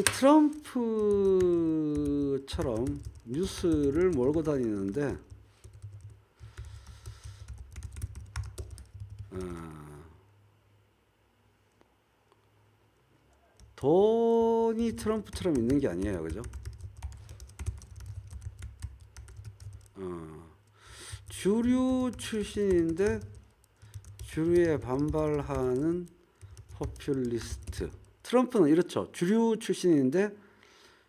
이 트럼프처럼 뉴스를 몰고 다니는데 돈이 트럼프처럼 있는 게 아니에요, 그죠? 주류 출신인데 주류에 반발하는 포퓰리스트. 트럼프는 이렇죠. 주류 출신인데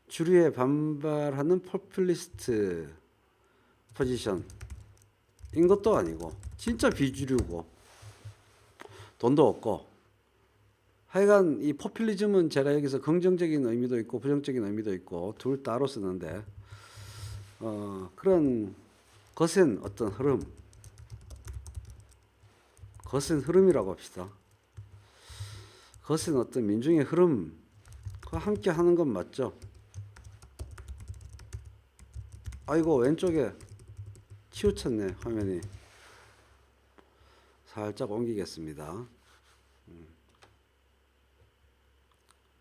주류에 반발하는 포퓰리스트 포지션인 것도 아니고 진짜 비주류고 돈도 없고 하여간 이 포퓰리즘은 제가 여기서 긍정적인 의미도 있고 부정적인 의미도 있고 둘 따로 쓰는데 그런 거센 어떤 흐름, 거센 흐름이라고 합시다. 거센 어떤 민중의 흐름과 함께 하는 건 맞죠? 아이고 왼쪽에 치우쳤네 화면이. 살짝 옮기겠습니다.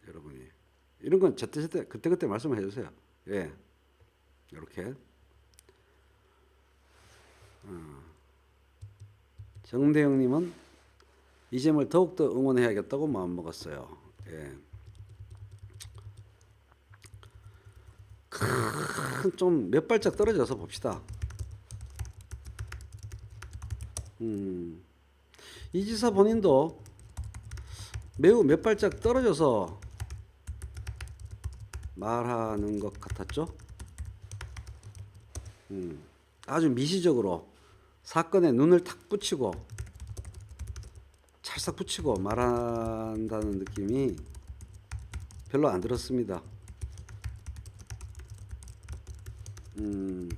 여러분이 이런 건 제때 그때 말씀을 해주세요. 예, 이렇게 정대영님은 이재명을 더욱더 응원해야겠다고 마음먹었어요. 예. 좀 몇 발짝 떨어져서 봅시다. 이 지사 본인도 매우 몇 발짝 떨어져서 말하는 것 같았죠. 아주 미시적으로 사건에 눈을 탁 붙이고 찰싹 붙이고 말한다는 느낌이 별로 안 들었습니다.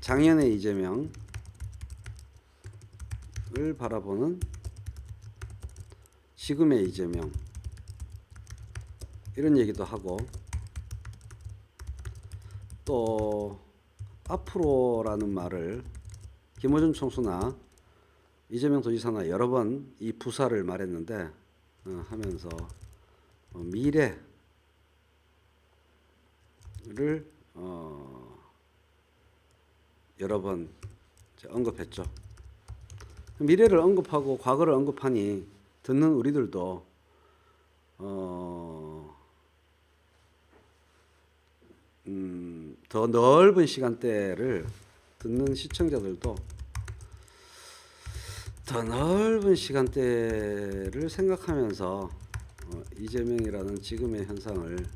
작년의 이재명을 바라보는 지금의 이재명 이런 얘기도 하고 또 앞으로라는 말을 김어준 총수나 이재명 도지사나 여러 번 이 부사를 말했는데 하면서 미래를 여러 번 언급했죠. 미래를 언급하고 과거를 언급하니 듣는 우리들도 더 넓은 시간대를 듣는 시청자들도 더 넓은 시간대를 생각하면서 이재명이라는 지금의 현상을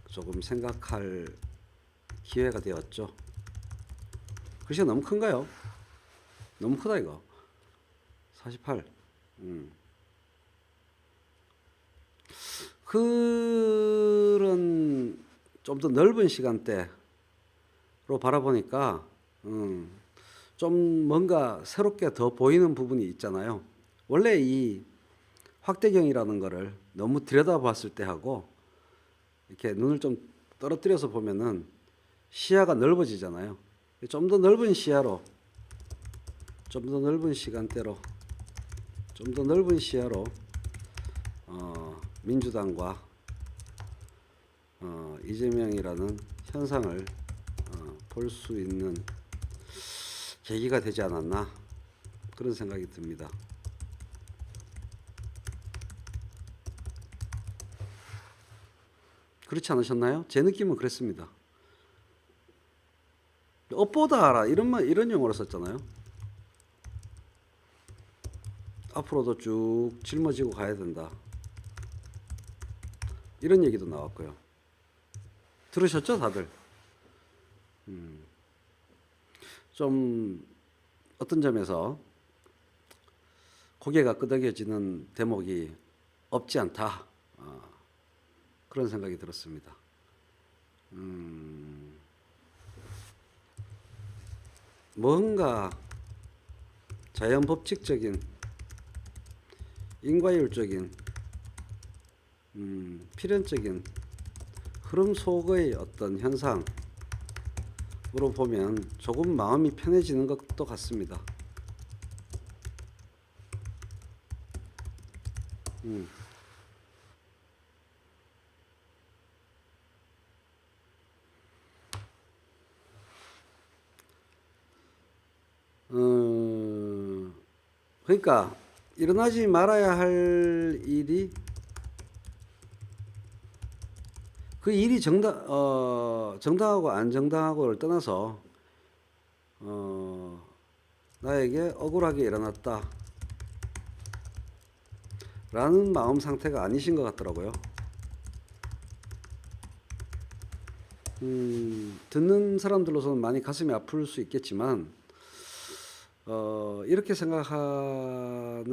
조금 생각할 기회가 되었죠. 글씨가 너무 큰가요? 너무 크다 이거. 48. 그런 좀 더 넓은 시간대로 바라보니까 좀 뭔가 새롭게 더 보이는 부분이 있잖아요. 원래 이 확대경이라는 거를 너무 들여다봤을 때 하고 이렇게 눈을 좀 떨어뜨려서 보면은 시야가 넓어지잖아요. 좀 더 넓은 시야로, 좀 더 넓은 시간대로, 좀 더 넓은 시야로 민주당과 이재명이라는 현상을 볼 수 있는 계기가 되지 않았나 그런 생각이 듭니다. 그렇지 않으셨나요? 제 느낌은 그랬습니다. 업보다 알아 이런 용어로 썼잖아요. 앞으로도 쭉 짊어지고 가야 된다. 이런 얘기도 나왔고요. 들으셨죠, 다들? 좀 어떤 점에서 고개가 끄덕여지는 대목이 없지 않다. 그런 생각이 들었습니다. 뭔가 자연법칙적인 인과율적인 필연적인 흐름 속의 어떤 현상으로 보면 조금 마음이 편해지는 것도 같습니다. 그러니까 일어나지 말아야 할 일이 그 일이 정당하고 안 정당하고를 떠나서 나에게 억울하게 일어났다 라는 마음 상태가 아니신 것 같더라고요. 듣는 사람들로서는 많이 가슴이 아플 수 있겠지만 이렇게 생각하는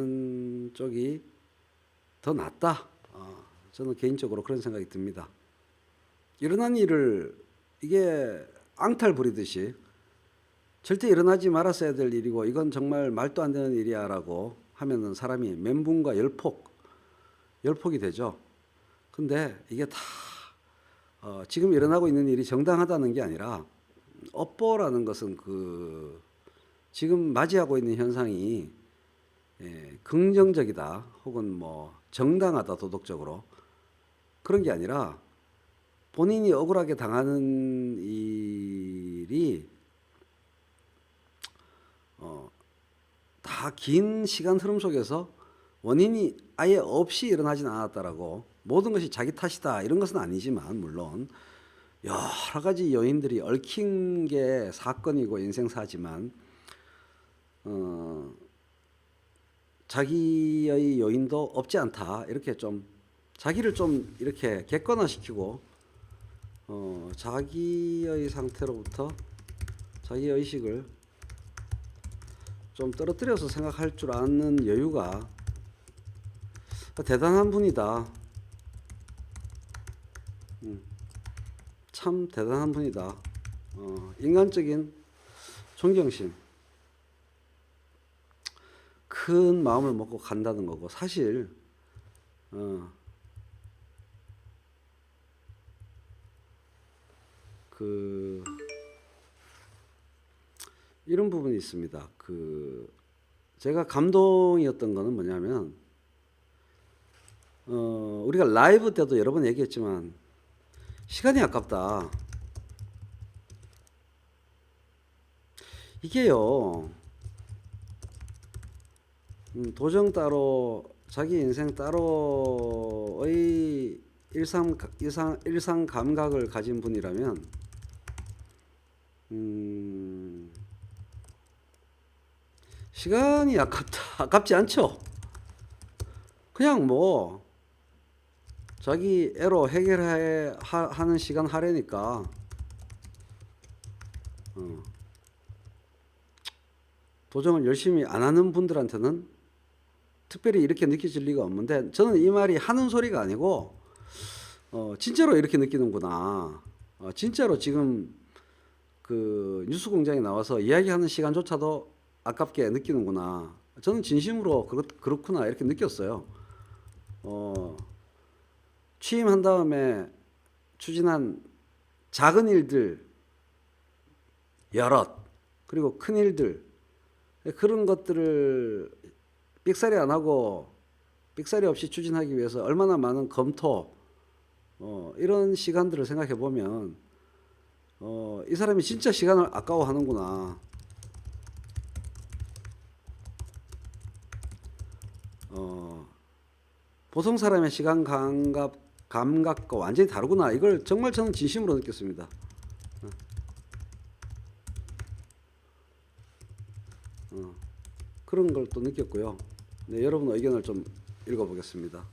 쪽이 더 낫다. 저는 개인적으로 그런 생각이 듭니다. 일어난 일을 이게 앙탈 부리듯이 절대 일어나지 말았어야 될 일이고 이건 정말 말도 안 되는 일이야 라고 하면은 사람이 멘붕과 열폭이 되죠. 근데 이게 다 지금 일어나고 있는 일이 정당하다는 게 아니라 업보라는 것은 그 지금 맞이하고 있는 현상이 긍정적이다 혹은 뭐 정당하다 도덕적으로 그런 게 아니라 본인이 억울하게 당하는 일이 다 긴 시간 흐름 속에서 원인이 아예 없이 일어나진 않았다라고 모든 것이 자기 탓이다 이런 것은 아니지만 물론 여러 가지 요인들이 얽힌 게 사건이고 인생사지만 자기의 요인도 없지 않다 이렇게 좀 자기를 좀 이렇게 객관화시키고 자기의 상태로부터 자기 의식을 좀 떨어뜨려서 생각할 줄 아는 여유가 대단한 분이다. 참 대단한 분이다. 인간적인 존경심, 큰 마음을 먹고 간다는 거고 사실 이런 부분이 있습니다. 제가 감동이었던 거는 뭐냐면 우리가 라이브 때도 여러 번 얘기했지만 시간이 아깝다. 이게요. 도정 따로 자기 인생 따로의 일상 감각을 가진 분이라면 시간이 아깝지 않죠. 그냥 뭐 자기 애로 해결하는 시간 하려니까 도정을 열심히 안 하는 분들한테는 특별히 이렇게 느껴질 리가 없는데 저는 이 말이 하는 소리가 아니고 진짜로 이렇게 느끼는구나. 진짜로 지금 그 뉴스공장에 나와서 이야기하는 시간조차도 아깝게 느끼는구나. 저는 진심으로 그렇구나 이렇게 느꼈어요. 취임한 다음에 추진한 작은 일들 여럿 그리고 큰 일들 그런 것들을 삑사리 안 하고 삑사리 없이 추진하기 위해서 얼마나 많은 검토 이런 시간들을 생각해 보면 이 사람이 진짜 시간을 아까워하는구나. 보통 사람의 시간 감각과 완전히 다르구나. 이걸 정말 저는 진심으로 느꼈습니다. 그런 걸 또 느꼈고요. 네, 여러분 의견을 좀 읽어보겠습니다.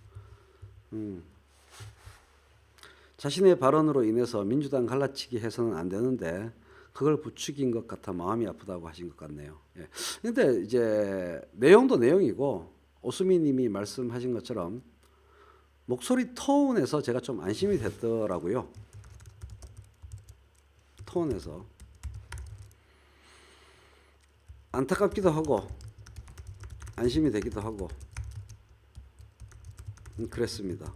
자신의 발언으로 인해서 민주당 갈라치기 해서는 안 되는데 그걸 부추긴 것 같아 마음이 아프다고 하신 것 같네요. 예. 근데 이제 내용도 내용이고 오수미 님이 말씀하신 것처럼 목소리 톤에서 제가 좀 안심이 됐더라고요. 톤에서 안타깝기도 하고 안심이 되기도 하고 그랬습니다.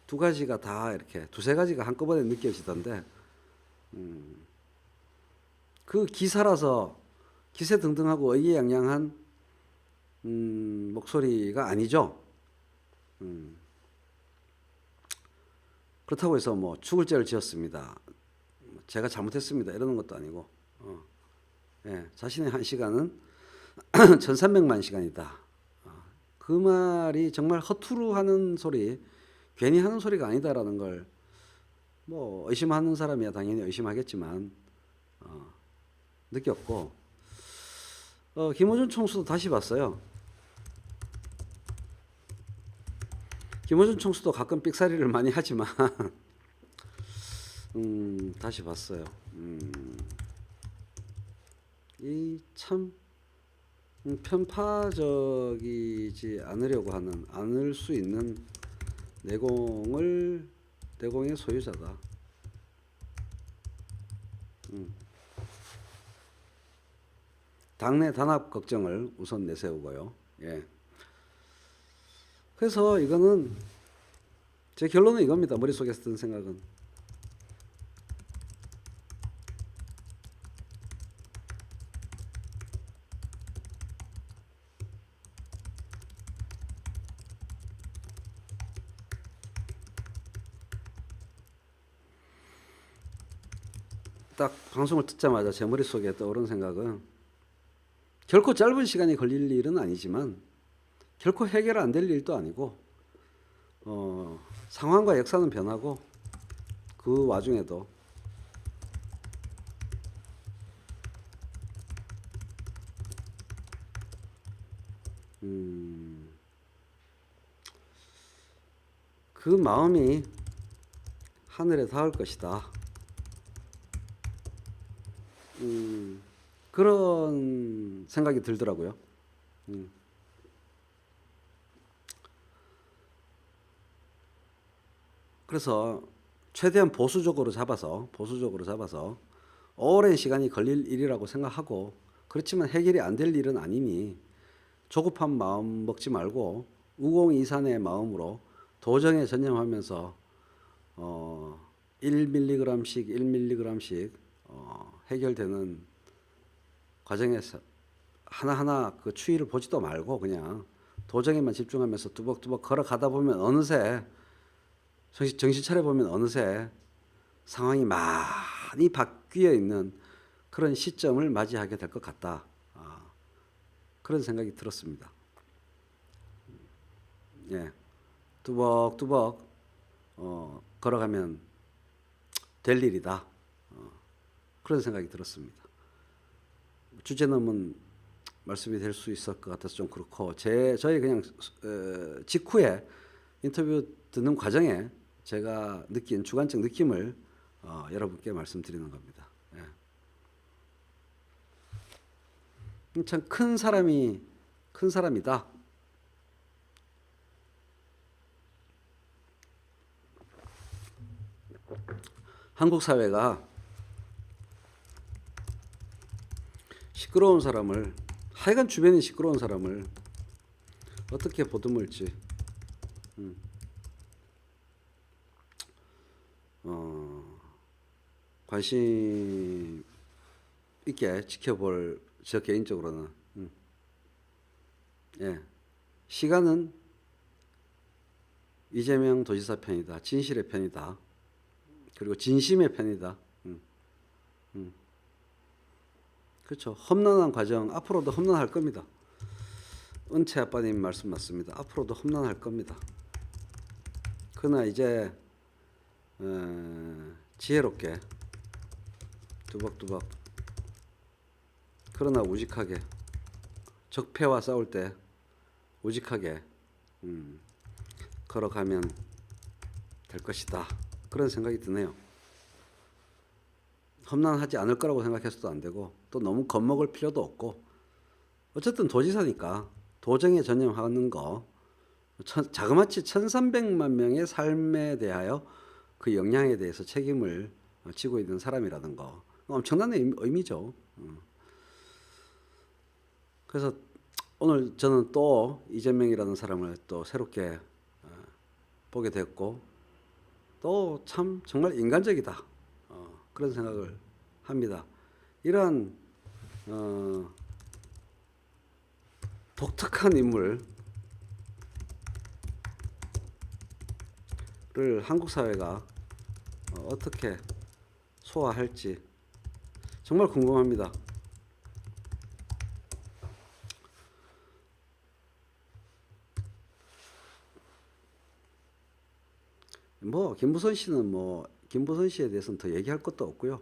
두 가지가 다 이렇게 두세 가지가 한꺼번에 느껴지던데 그 기사라서 기세등등하고 의기양양한 목소리가 아니죠. 그렇다고 해서 뭐 죽을 죄를 지었습니다. 제가 잘못했습니다. 이러는 것도 아니고 예, 자신의 한 시간은 1300만 시간이다. 그 말이 정말 허투루 하는 소리, 괜히 하는 소리가 아니다라는 걸 뭐 의심하는 사람이야 당연히 의심하겠지만 느꼈고, 김어준 총수도 다시 봤어요. 김어준 총수도 가끔 삑사리를 많이 하지만 다시 봤어요. 이 참 편파적이지 않으려고 하는, 않을 수 있는 내공의 소유자다. 당내 단합 걱정을 우선 내세우고요. 예. 그래서 이거는 제 결론은 이겁니다. 머릿속에서 든 생각은 딱 방송을 듣자마자 제 머릿속에 떠오른 생각은 결코 짧은 시간이 걸릴 일은 아니지만 결코 해결 안 될 일도 아니고 상황과 역사는 변하고 그 와중에도 그 마음이 하늘에 닿을 것이다. 그런 생각이 들더라고요. 그래서 최대한 보수적으로 잡아서 오랜 시간이 걸릴 일이라고 생각하고, 그렇지만 해결이 안 될 일은 아니니 조급한 마음 먹지 말고 우공이산의 마음으로 도정에 전념하면서 1mg씩 1mg씩 해결되는 과정에서 하나하나 그 추이를 보지도 말고 그냥 도정에만 집중하면서 뚜벅뚜벅 걸어가다 보면 어느새 정신 차려보면 어느새 상황이 많이 바뀌어 있는 그런 시점을 맞이하게 될 것 같다. 그런 생각이 들었습니다. 예, 뚜벅뚜벅 걸어가면 될 일이다. 그런 생각이 들었습니다. 주제 넘은 말씀이 될 수 있을 것 같아서 좀 그렇고, 저희 그냥 직후에 인터뷰 듣는 과정에 제가 느낀 주관적 느낌을 여러분께 말씀드리는 겁니다. 예. 참 큰 사람이다. 한국 사회가 시끄러운 사람을, 하여간 주변이 시끄러운 사람을 어떻게 보듬을지 관심 있게 지켜볼, 저 개인적으로는 예, 시간은 이재명 도지사 편이다. 진실의 편이다. 그리고 진심의 편이다. 그렇죠. 험난한 과정, 앞으로도 험난할 겁니다. 은채 아빠님 말씀 맞습니다. 앞으로도 험난할 겁니다. 그러나 이제 지혜롭게 뚜벅뚜벅, 그러나 우직하게, 적폐와 싸울 때 우직하게 걸어가면 될 것이다. 그런 생각이 드네요. 험난하지 않을 거라고 생각해서도 안 되고, 또 너무 겁먹을 필요도 없고, 어쨌든 도지사니까 도정에 전념하는 거, 자그마치 1300만 명의 삶에 대하여 그 역량에 대해서 책임을 지고 있는 사람이라는 거, 엄청난 의미죠. 그래서 오늘 저는 또 이재명이라는 사람을 또 새롭게 보게 됐고, 또 참 정말 인간적이다. 그런 생각을 합니다. 이러한 독특한 인물을 한국 사회가 어떻게 소화할지 정말 궁금합니다. 뭐 김부선 씨는 뭐 김부선 씨에 대해서는 더 얘기할 것도 없고요.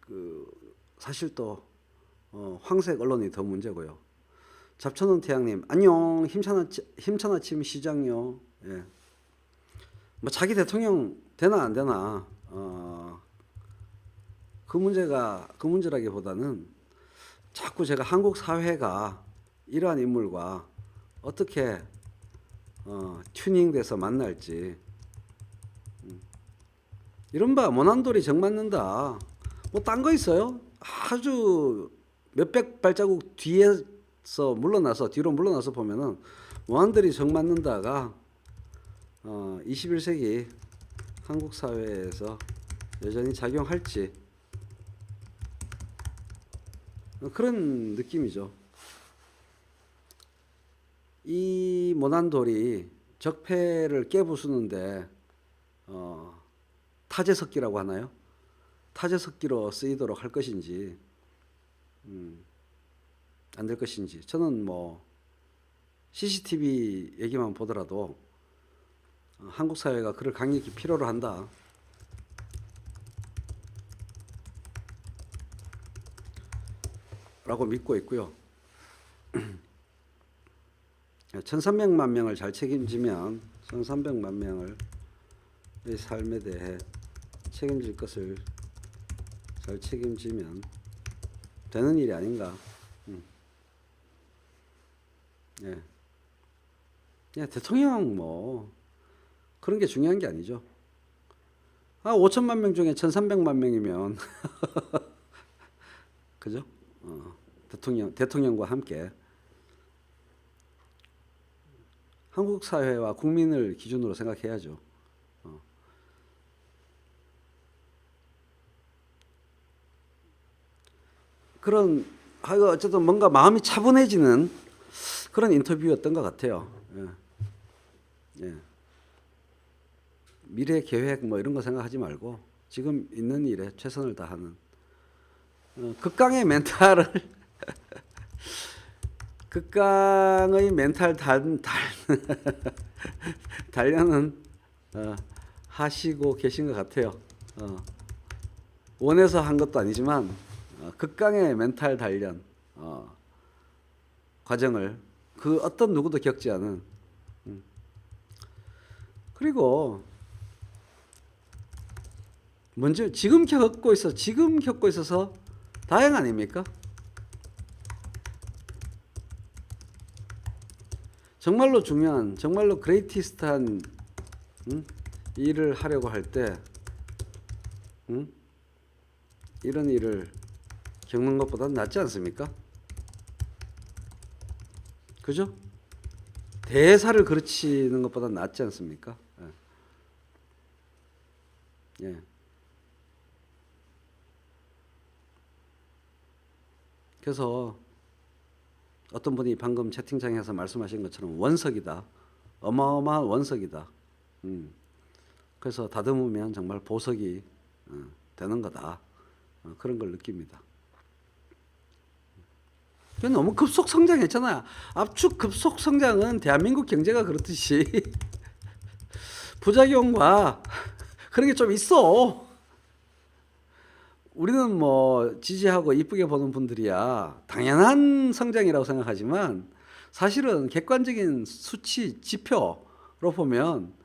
그 사실 또 황색 언론이 더 문제고요. 잡초는 태양님 안녕. 힘찬 아침 시장요. 예. 뭐 자기 대통령 되나 안 되나 그 문제라기보다는 자꾸 제가 한국 사회가 이러한 인물과 어떻게 튜닝돼서 만날지. 이른바 모난돌이 정 맞는다. 뭐 딴 거 있어요? 아주 몇백 발자국 뒤로 물러나서 보면은 모난돌이 정 맞는다가 21세기 한국 사회에서 여전히 작용할지 그런 느낌이죠. 이 모난돌이 적폐를 깨부수는데 타제석기라고 하나요? 타제석기로 쓰이도록 할 것인지 안 될 것인지. 저는 뭐 CCTV 얘기만 보더라도 한국 사회가 그를 강력히 필요로 한다. 라고 믿고 있고요. 1300만 명을 잘 책임지면 1300만 명을 삶에 대해 책임질 것을 잘 책임지면 되는 일이 아닌가. 예. 대통령 뭐 그런 게 중요한 게 아니죠. 5천만 명 중에 1300만 명이면 그죠? 대통령과 함께 한국 사회와 국민을 기준으로 생각해야죠. 그런 어쨌든 뭔가 마음이 차분해지는 그런 인터뷰였던 것 같아요. 예. 미래 계획 뭐 이런 거 생각하지 말고 지금 있는 일에 최선을 다하는 극강의 멘탈을 극강의 멘탈 단련은 하시고 계신 것 같아요. 원해서 한 것도 아니지만 극강의 멘탈 단련 과정을 그 어떤 누구도 겪지 않은 그리고 먼저 지금 겪고 있어서 다행 아닙니까? 정말로 중요한, 정말로 그레이티스트한 일을 하려고 할 때 이런 일을 겪는 것보다는 낫지 않습니까? 그죠? 대사를 그르치는 것보다는 낫지 않습니까? 예. 그래서 어떤 분이 방금 채팅창에서 말씀하신 것처럼 원석이다. 어마어마한 원석이다. 그래서 다듬으면 정말 보석이 되는 거다. 그런 걸 느낍니다. 너무 급속 성장했잖아요. 압축 급속 성장은 대한민국 경제가 그렇듯이 부작용과 그런 게 좀 있어. 우리는 뭐 지지하고 이쁘게 보는 분들이야 당연한 성장이라고 생각하지만 사실은 객관적인 수치 지표로 보면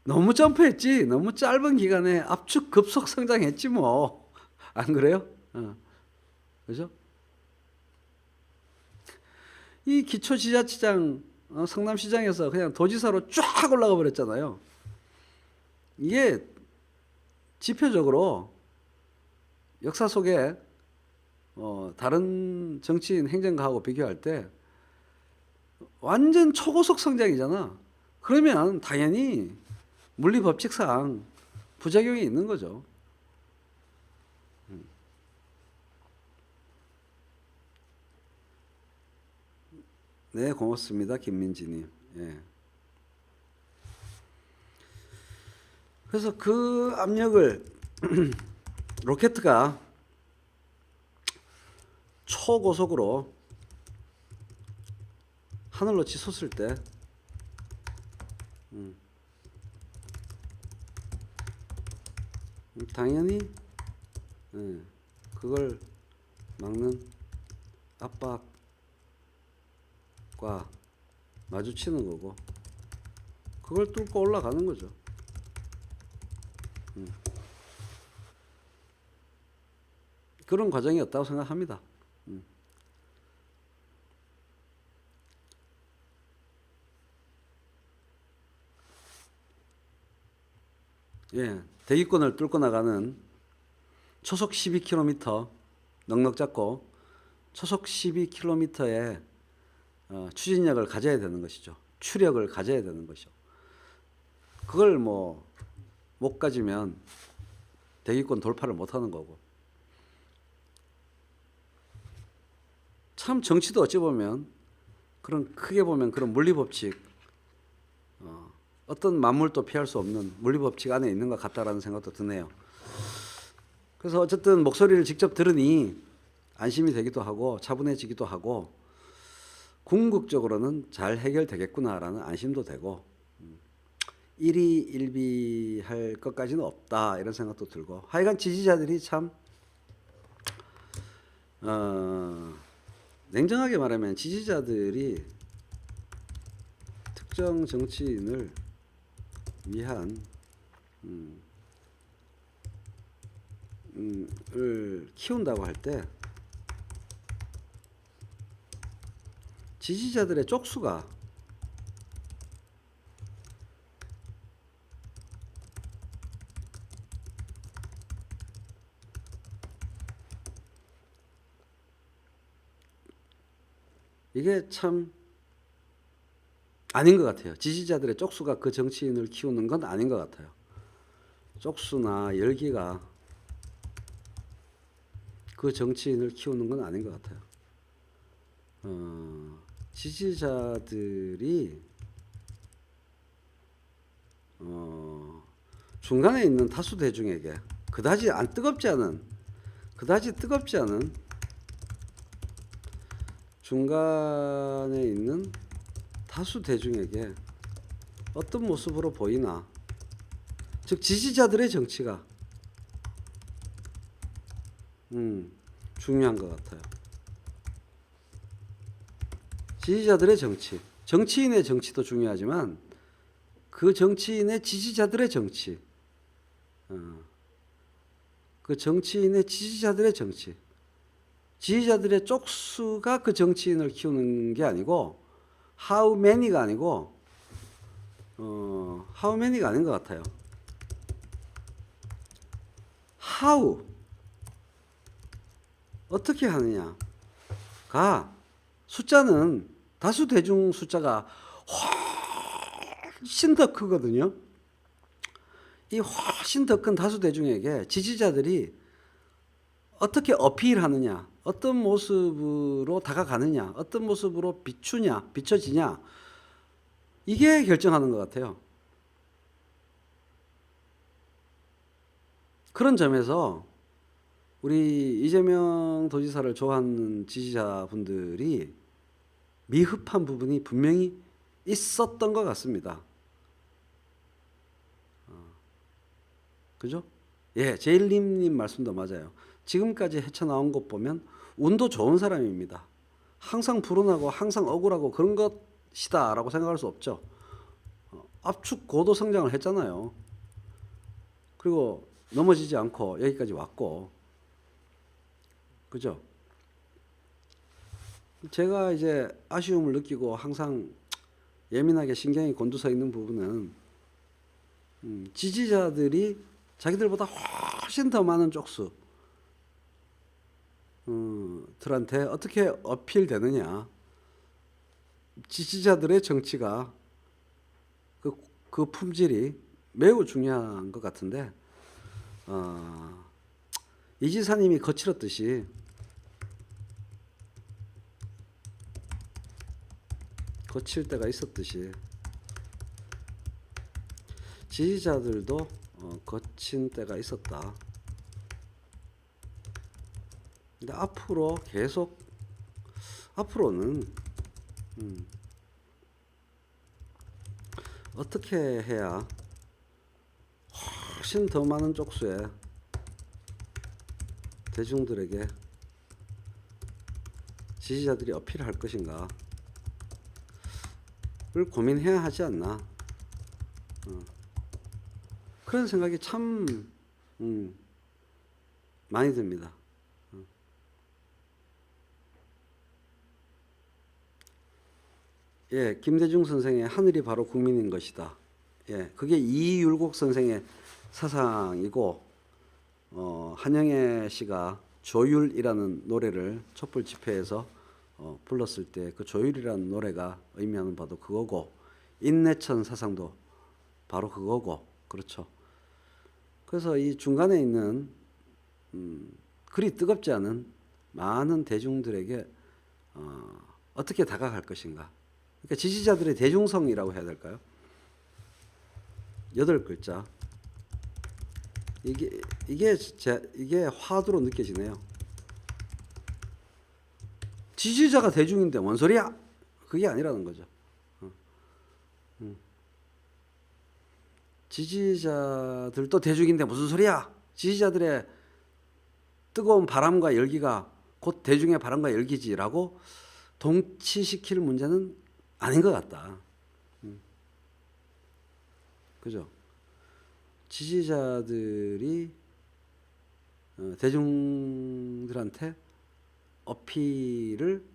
너무 점프했지. 너무 짧은 기간에 압축 급속 성장했지 뭐. 안 그래요? 그죠? 이 기초지자체장 성남시장에서 그냥 도지사로 쫙 올라가 버렸잖아요. 이게 지표적으로 역사 속에 다른 정치인 행정가하고 비교할 때 완전 초고속 성장이잖아. 그러면 당연히 물리법칙상 부작용이 있는 거죠. 네, 고맙습니다. 김민지님. 예. 그래서 그 압력을 로켓가 초고속으로 하늘로 치솟을 때 당연히 그걸 막는 압박과 마주치는 거고 그걸 뚫고 올라가는 거죠. 그런 과정이었다고 생각합니다. 예, 대기권을 뚫고 나가는 초속 12km 넉넉 잡고 초속 12km의 추진력을 가져야 되는 것이죠. 추력을 가져야 되는 것이죠. 그걸 뭐 못 가지면 대기권 돌파를 못 하는 거고. 참 정치도 어찌 보면 그런 크게 보면 그런 물리법칙 어떤 만물도 피할 수 없는 물리법칙 안에 있는 것 같다라는 생각도 드네요. 그래서 어쨌든 목소리를 직접 들으니 안심이 되기도 하고 차분해지기도 하고 궁극적으로는 잘 해결되겠구나라는 안심도 되고 일희일비할 것까지는 없다 이런 생각도 들고 하여간 지지자들이 참 냉정하게 말하면 지지자들이 특정 정치인을 위한 을 키운다고 할 때 지지자들의 쪽수가 이게 참 아닌 것 같아요. 지지자들의 쪽수가 그 정치인을 키우는 건 아닌 것 같아요. 쪽수나 열기가 그 정치인을 키우는 건 아닌 것 같아요. 지지자들이 중간에 있는 다수 대중에게 그다지 뜨겁지 않은 중간에 있는 다수 대중에게 어떤 모습으로 보이나, 즉 지지자들의 정치가 중요한 것 같아요. 지지자들의 정치, 정치인의 정치도 중요하지만 그 정치인의 지지자들의 정치, 그 정치인의 지지자들의 정치, 지지자들의 쪽수가 그 정치인을 키우는 게 아니고 how many가 아니고 how many가 아닌 것 같아요. how 어떻게 하느냐가 숫자는 다수 대중 숫자가 훨씬 더 크거든요. 이 훨씬 더 큰 다수 대중에게 지지자들이 어떻게 어필하느냐, 어떤 모습으로 다가가느냐, 어떤 모습으로 비춰지냐, 이게 결정하는 것 같아요. 그런 점에서 우리 이재명 도지사를 좋아하는 지지자분들이 미흡한 부분이 분명히 있었던 것 같습니다. 그죠? 예, 제일님 말씀도 맞아요. 지금까지 헤쳐나온 것 보면 운도 좋은 사람입니다. 항상 불운하고 항상 억울하고 그런 것이다 라고 생각할 수 없죠. 압축 고도 성장을 했잖아요. 그리고 넘어지지 않고 여기까지 왔고, 그죠? 제가 이제 아쉬움을 느끼고 항상 예민하게 신경이 곤두서 있는 부분은 지지자들이 자기들보다 훨씬 더 많은 쪽수 들한테 어떻게 어필되느냐, 지지자들의 정치가 그 품질이 매우 중요한 것 같은데 이 지사님이 거칠었듯이 거칠 때가 있었듯이 지지자들도 거친 때가 있었다. 근데 앞으로 계속 앞으로는 어떻게 해야 훨씬 더 많은 쪽수의 대중들에게 지지자들이 어필할 것인가 를 고민해야 하지 않나. 그런 생각이 참 많이 듭니다. 예, 김대중 선생의 하늘이 바로 국민인 것이다. 예, 그게 이율곡 선생의 사상이고, 한영애 씨가 조율이라는 노래를 촛불 집회에서 불렀을 때 그 조율이라는 노래가 의미하는 바도 그거고, 인내천 사상도 바로 그거고, 그렇죠. 그래서 이 중간에 있는 그리 뜨겁지 않은 많은 대중들에게 어떻게 다가갈 것인가. 그러니까 지지자들의 대중성이라고 해야 될까요? 8글자. 이게 화두로 느껴지네요. 지지자가 대중인데 뭔 소리야? 그게 아니라는 거죠. 지지자들도 대중인데 무슨 소리야? 지지자들의 뜨거운 바람과 열기가 곧 대중의 바람과 열기지라고 동치시킬 문제는 아닌 것 같다. 그죠? 지지자들이 대중들한테 어필을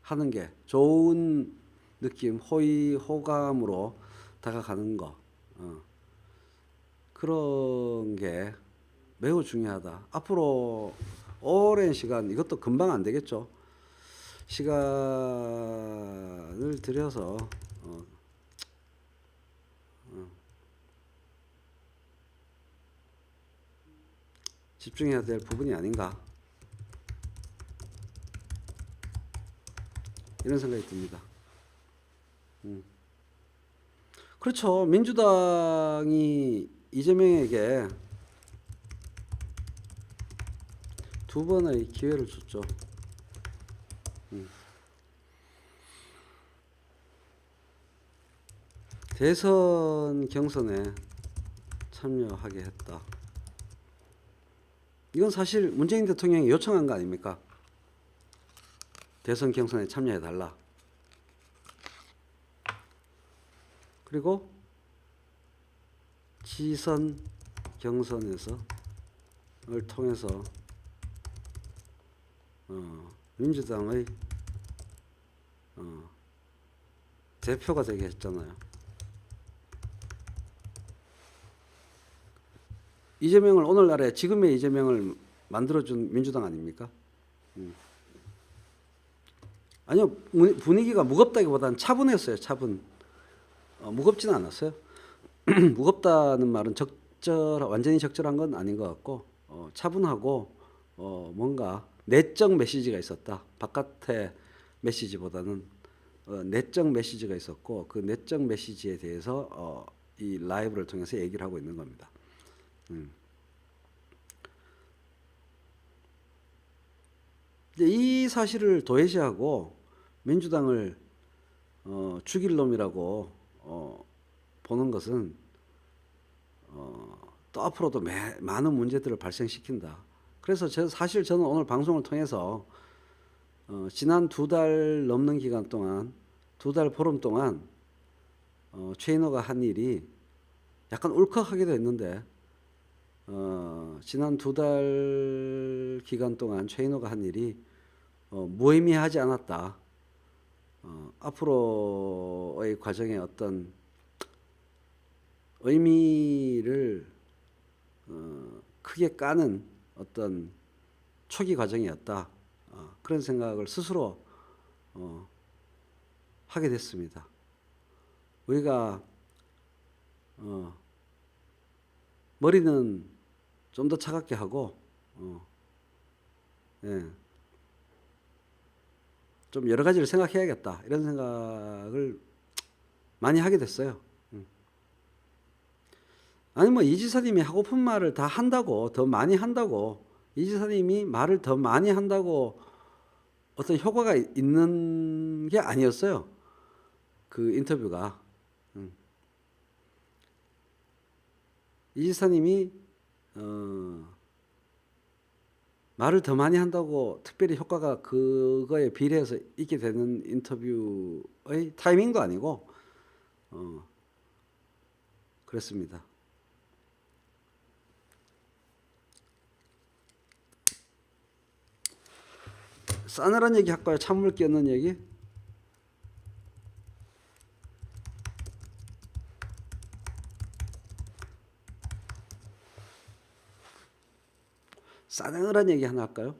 하는 게 좋은 느낌, 호감으로 다가가는 거, 그런 게 매우 중요하다. 앞으로 오랜 시간, 이것도 금방 안 되겠죠. 시간을 들여서 집중해야 될 부분이 아닌가, 이런 생각이 듭니다. 그렇죠. 민주당이 이재명에게 2번의 기회를 줬죠. 대선 경선에 참여하게 했다. 이건 사실 문재인 대통령이 요청한 거 아닙니까? 대선 경선에 참여해달라. 그리고 지선 경선을 통해서 민주당의 대표가 되게 했잖아요. 이재명을 오늘날에 지금의 이재명을 만들어준 민주당 아닙니까? 아니요, 분위기가 무겁다기보다는 차분했어요. 차분. 무겁지는 않았어요. 무겁다는 말은 완전히 적절한 건 아닌 것 같고, 차분하고 뭔가 내적 메시지가 있었다. 바깥의 메시지보다는 내적 메시지가 있었고, 그 내적 메시지에 대해서 이 라이브를 통해서 얘기를 하고 있는 겁니다. 이 사실을 도외시하고 민주당을 죽일 놈이라고 보는 것은 또 앞으로도 많은 문제들을 발생시킨다. 그래서 사실 저는 오늘 방송을 통해서 지난 2달 넘는 기간 동안, 2달 보름 동안 최인호가 한 일이 약간 울컥하기도 했는데, 지난 2달 기간 동안 최인호가 한 일이 무의미하지 않았다. 앞으로의 과정에 어떤 의미를 크게 까는 어떤 초기 과정이었다. 그런 생각을 스스로 하게 됐습니다. 우리가 머리는 좀 더 차갑게 하고 좀 여러 가지를 생각해야겠다, 이런 생각을 많이 하게 됐어요. 아니 뭐 이 지사님이 하고픈 말을 다 한다고, 더 많이 한다고, 이 지사님이 말을 더 많이 한다고 어떤 효과가 있는 게 아니었어요. 그 인터뷰가. 이 지사님이 말을 더 많이 한다고 특별히 효과가 그거에 비례해서 있게 되는 인터뷰의 타이밍도 아니고 그랬습니다. 싸늘한 얘기 할까요? 찬물 끼얹는 얘기? 싸늘한 얘기 하나 할까요?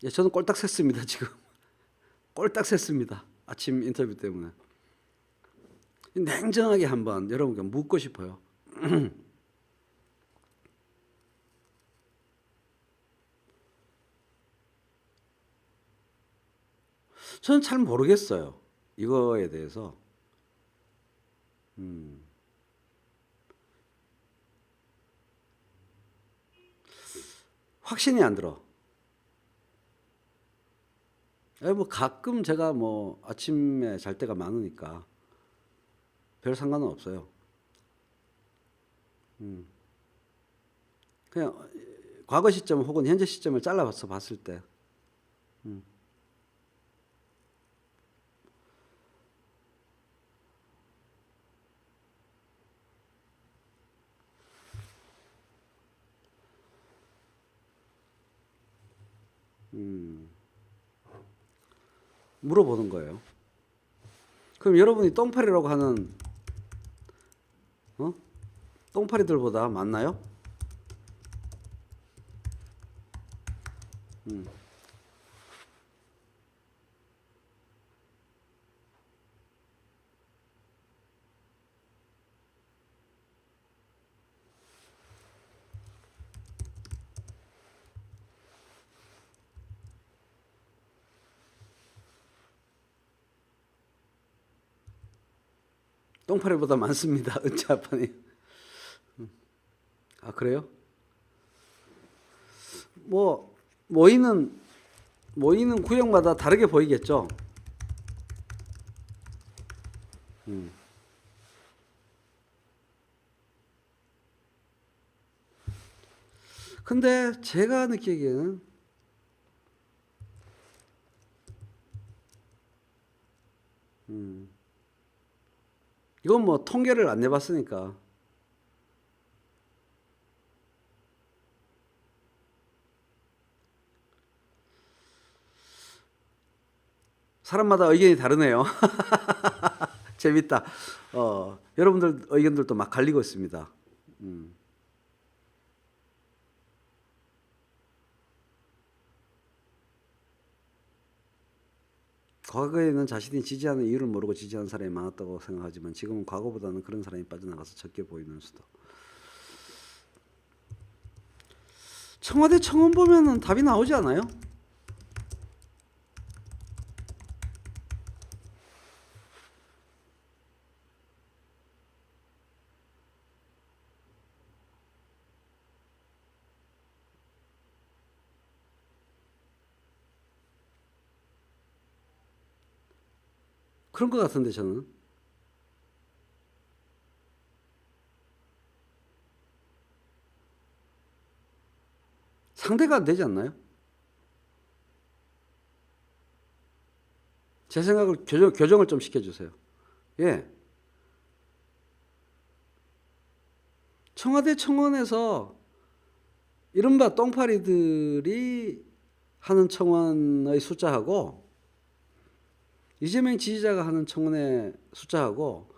예, 저는 꼴딱 샜습니다, 지금. 꼴딱 샜습니다. 아침 인터뷰 때문에. 냉정하게 한번 여러분께 묻고 싶어요. 저는 잘 모르겠어요. 이거에 대해서. 확신이 안 들어. 뭐 가끔 제가 뭐 아침에 잘 때가 많으니까 별 상관은 없어요. 그냥 과거 시점 혹은 현재 시점을 잘라서 봤을 때 물어보는 거예요. 그럼 여러분이 똥파리라고 하는 똥파리들보다 많나요? 똥파리보다 많습니다. 은채 아빠님. 아 그래요? 뭐 모이는 구역마다 다르게 보이겠죠. 근데 제가 느끼기에는 이건 뭐 통계를 안 내봤으니까 사람마다 의견이 다르네요. 재밌다. 여러분들 의견들도 막 갈리고 있습니다. 과거에는 자신이 지지하는 이유를 모르고 지지하는 사람이 많았다고 생각하지만 지금은 과거보다는 그런 사람이 빠져나가서 적게 보이는 수도. 청와대 청원 보면은 답이 나오지 않아요? 그런 것 같은데 저는. 상대가 안 되지 않나요? 제 생각을 교정을 좀 시켜주세요. 예. 청와대 청원에서 이른바 똥파리들이 하는 청원의 숫자하고 이재명 지지자가 하는 청원의 숫자하고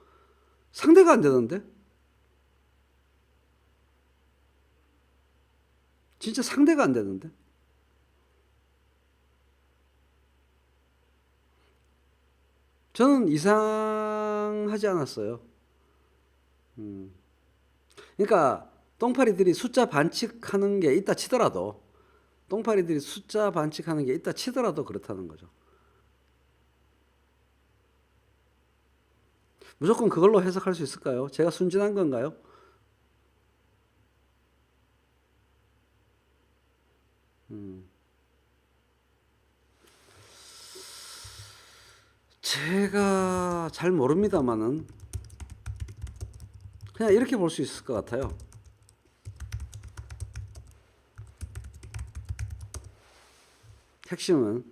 상대가 안 되던데? 진짜 상대가 안 되는데? 저는 이상하지 않았어요. 그러니까 똥파리들이 숫자 반칙하는 게 있다 치더라도 똥파리들이 숫자 반칙하는 게 있다 치더라도 그렇다는 거죠. 무조건 그걸로 해석할 수 있을까요? 제가 순진한 건가요? 잘 모릅니다만은 그냥 이렇게 볼 수 있을 것 같아요. 핵심은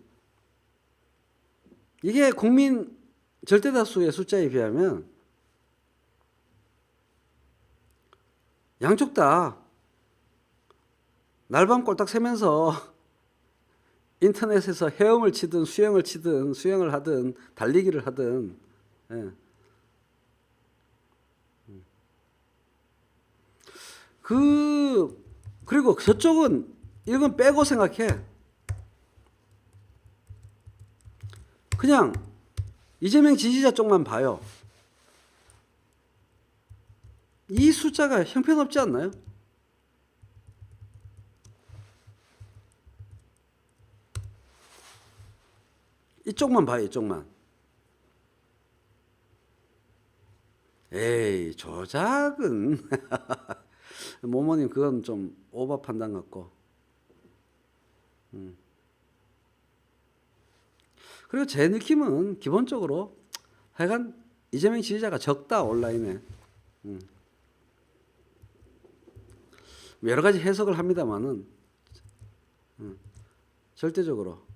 이게 국민 절대다수의 숫자에 비하면 양쪽 다 날밤 꼴딱 새면서 인터넷에서 헤엄을 치든 수영을 치든 수영을 하든 달리기를 하든, 예. 그리고 저쪽은 이건 빼고 생각해. 그냥 이재명 지지자 쪽만 봐요. 이 숫자가 형편없지 않나요? 이쪽만 봐요, 이쪽만. 에이, 조작은 모모님 그건 좀 오버 판단 같고. 그리고 제 느낌은 기본적으로 하여간 이재명 지지자가 적다, 온라인에. 여러 가지 해석을 합니다만은 절대적으로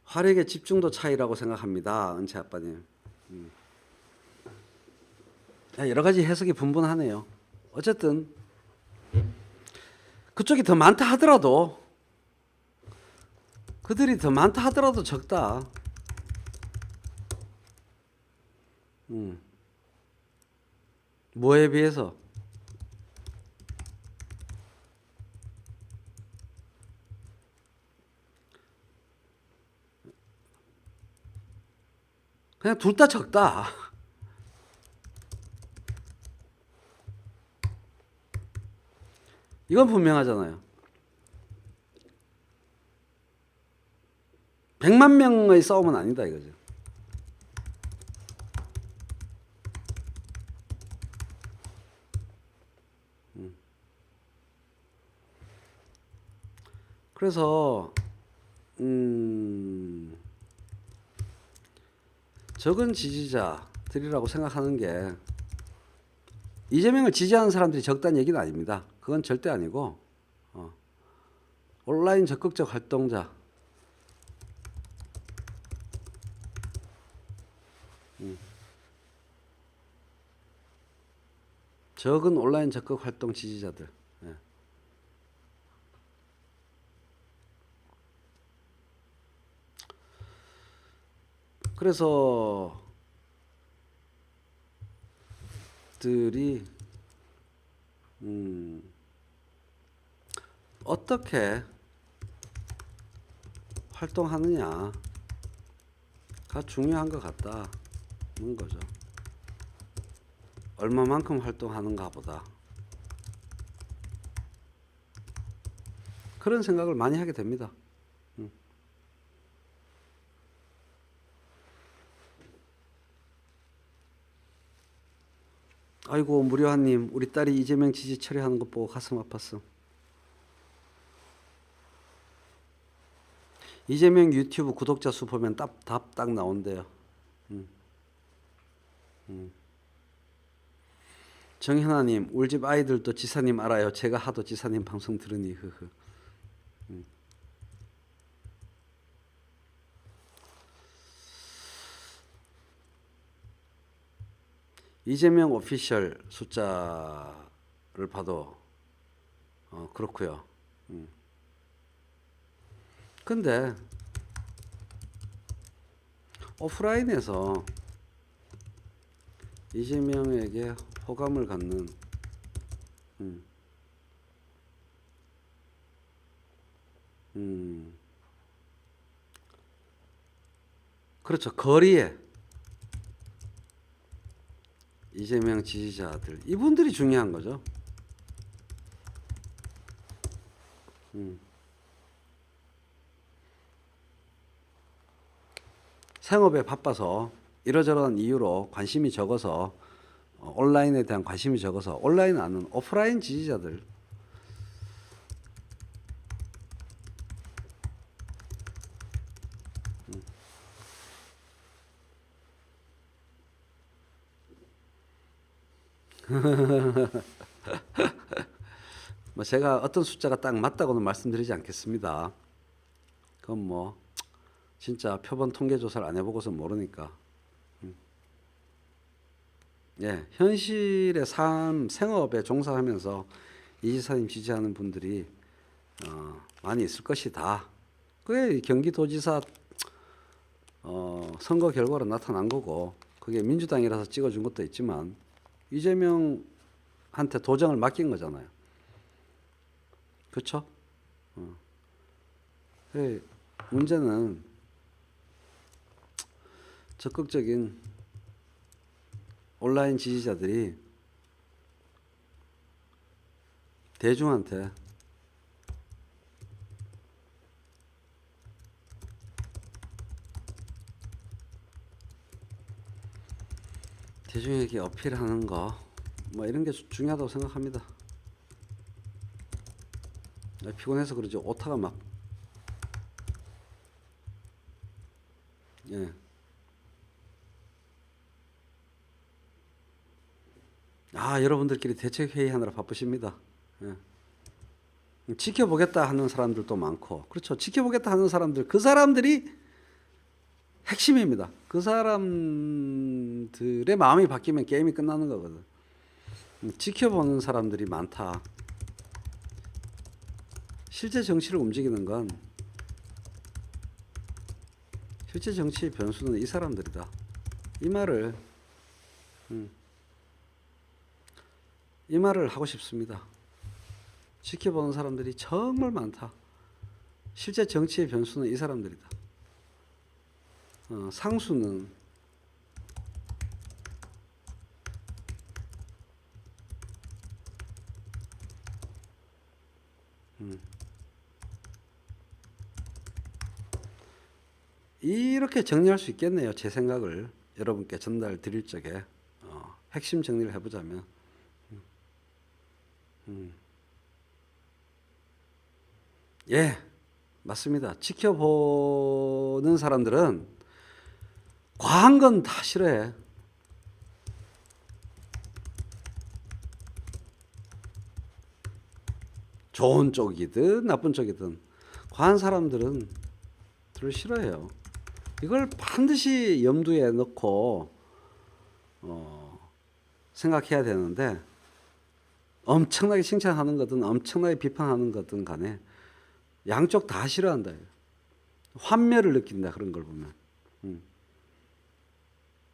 화력의 집중도 차이라고 생각합니다, 은채 아빠님. 여러 가지 해석이 분분하네요. 어쨌든 그쪽이 더 많다 하더라도, 그들이 더 많다 하더라도 적다. 뭐에 비해서? 그냥 둘 다 적다. 이건 분명하잖아요. 100만 명의 싸움은 아니다 이거죠. 그래서 적은 지지자들이라고 생각하는 게 이재명을 지지하는 사람들이 적다는 얘기는 아닙니다. 그건 절대 아니고 온라인 적극적 활동자, 적은 온라인 적극 활동 지지자들. 예. 그래서 들이 어떻게 활동하느냐가 중요한 것 같다는 거죠. 얼마만큼 활동하는가 보다. 그런 생각을 많이 하게 됩니다. 아이고 무료한님, 우리 딸이 이재명 지지 처리하는 것 보고 가슴 아팠어. 이재명 유튜브 구독자 수 보면 답 딱 나온대요. 정현아님, 우리 집 아이들도 지사님 알아요. 제가 하도 지사님 방송 들으니 흐흐. 이재명 오피셜 숫자를 봐도 그렇고요. 근데 오프라인에서 이재명에게 호감을 갖는 그렇죠. 거리에 이재명 지지자들, 이분들이 중요한 거죠. 생업에 바빠서 이러저러한 이유로 관심이 적어서 온라인에 대한 관심이 적어서 온라인 아는 오프라인 지지자들, 뭐 제가 어떤 숫자가 딱 맞다고는 말씀드리지 않겠습니다. 그건 뭐 진짜 표본 통계 조사를 안 해보고서 모르니까. 예, 현실의 삶, 생업에 종사하면서 이 지사님 지지하는 분들이 많이 있을 것이다. 그게 경기도지사 선거 결과로 나타난 거고, 그게 민주당이라서 찍어준 것도 있지만 이재명한테 도정을 맡긴 거잖아요. 그렇죠? 문제는 적극적인 온라인 지지자들이 대중한테 대중에게 어필하는 거 뭐 이런 게 중요하다고 생각합니다. 피곤해서 그러지 오타가 막 예. 여러분들끼리 대책 회의 하느라 바쁘십니다. 예. 지켜보겠다 하는 사람들도 많고, 그렇죠. 지켜보겠다 하는 사람들, 그 사람들이 핵심입니다. 그 사람들의 마음이 바뀌면 게임이 끝나는 거거든. 지켜보는 사람들이 많다. 실제 정치를 움직이는 건, 실제 정치의 변수는 이 사람들이다. 이 말을 하고 싶습니다. 지켜보는 사람들이 정말 많다. 실제 정치의 변수는 이 사람들이다. 상수는 이렇게 정리할 수 있겠네요. 제 생각을 여러분께 전달 드릴 적에 핵심 정리를 해보자면 예, 맞습니다. 지켜보는 사람들은 과한 건 다 싫어해. 좋은 쪽이든 나쁜 쪽이든 과한 사람들은 들을 싫어해요. 이걸 반드시 염두에 넣고 생각해야 되는데, 엄청나게 칭찬하는 거든 엄청나게 비판하는 거든 간에 양쪽 다 싫어한다. 환멸을 느낀다. 그런 걸 보면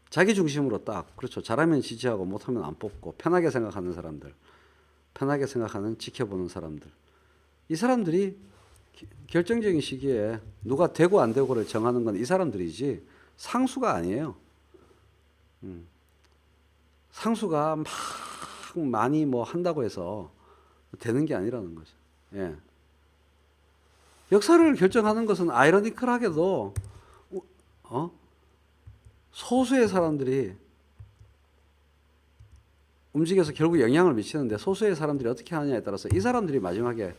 자기 중심으로 딱, 그렇죠. 잘하면 지지하고 못하면 안 뽑고 편하게 생각하는 사람들, 편하게 생각하는 지켜보는 사람들, 이 사람들이 결정적인 시기에 누가 되고 안 되고를 정하는 건 이 사람들이지 상수가 아니에요. 상수가 막 많이 뭐 한다고 해서 되는 게 아니라는 거죠. 예. 역사를 결정하는 것은 아이러니컬하게도 소수의 사람들이 움직여서 결국 영향을 미치는데, 소수의 사람들이 어떻게 하느냐에 따라서 이 사람들이 마지막에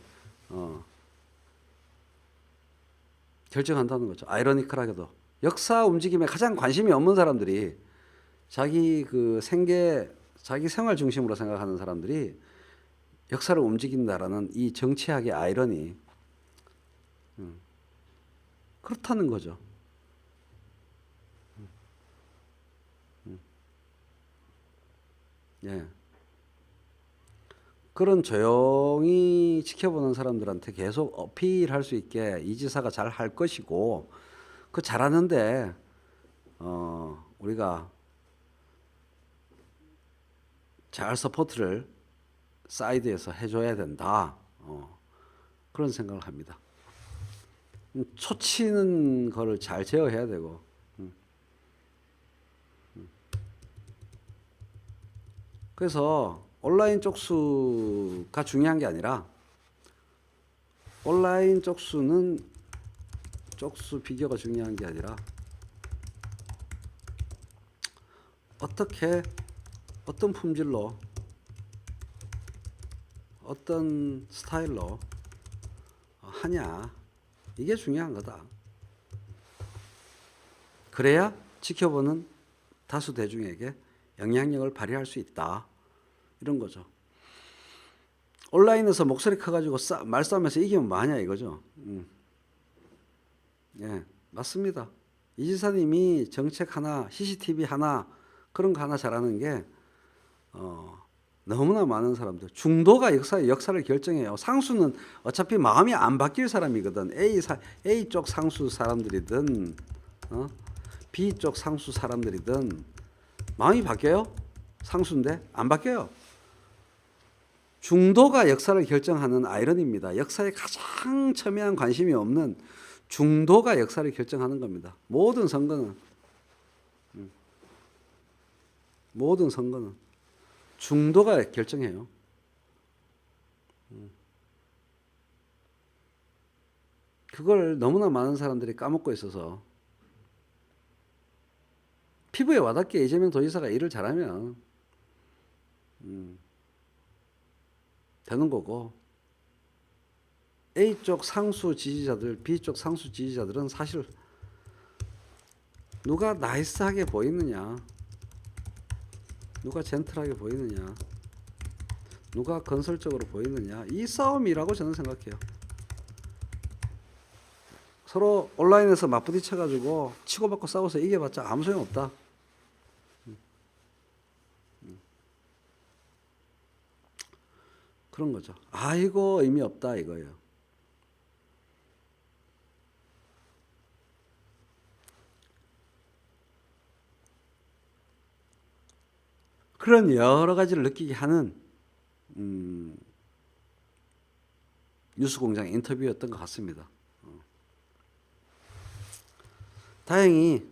결정한다는 거죠. 아이러니컬하게도 역사 움직임에 가장 관심이 없는 사람들이, 자기 그 생계, 자기 생활 중심으로 생각하는 사람들이 역사를 움직인다라는 이 정치학의 아이러니, 그렇다는 거죠. 예. 그런 조용히 지켜보는 사람들한테 계속 어필할 수 있게 이 지사가 잘 할 것이고, 그 잘하는데 우리가 잘 서포트를 사이드에서 해줘야 된다. 그런 생각을 합니다. 초치는 거를 잘 제어해야 되고, 그래서 온라인 쪽수가 중요한 게 아니라, 온라인 쪽수 비교가 중요한 게 아니라, 어떻게, 어떤 품질로, 어떤 스타일로 하냐, 이게 중요한 거다. 그래야 지켜보는 다수 대중에게 영향력을 발휘할 수 있다. 이런 거죠. 온라인에서 목소리 커가지고 말싸움에서 이기면 뭐하냐 이거죠. 예, 맞습니다. 이 지사님이 정책 하나, CCTV 하나 그런 거 하나 잘하는 게 너무나 많은 사람들 중도가 역사를 결정해요. 상수는 어차피 마음이 안 바뀔 사람이거든. A 쪽 상수 사람들이든 B 쪽 상수 사람들이든 마음이 바뀌어요? 상수인데 안 바뀌어요. 중도가 역사를 결정하는 아이러니입니다. 역사에 가장 첨예한 관심이 없는 중도가 역사를 결정하는 겁니다. 모든 선거는 중도가 결정해요. 그걸 너무나 많은 사람들이 까먹고 있어서 피부에 와닿게 이재명 도지사가 일을 잘하면 되는 거고 A쪽 상수 지지자들, B쪽 상수 지지자들은 사실 누가 나이스하게 보이느냐, 누가 젠틀하게 보이느냐, 누가 건설적으로 보이느냐 이 싸움이라고 저는 생각해요. 서로 온라인에서 맞부딪혀가지고 치고받고 싸워서 이겨봤자 아무 소용없다. 그런 거죠. 아이고 의미 없다 이거예요. 그런 여러 가지를 느끼게 하는 뉴스공장 인터뷰였던 것 같습니다. 다행히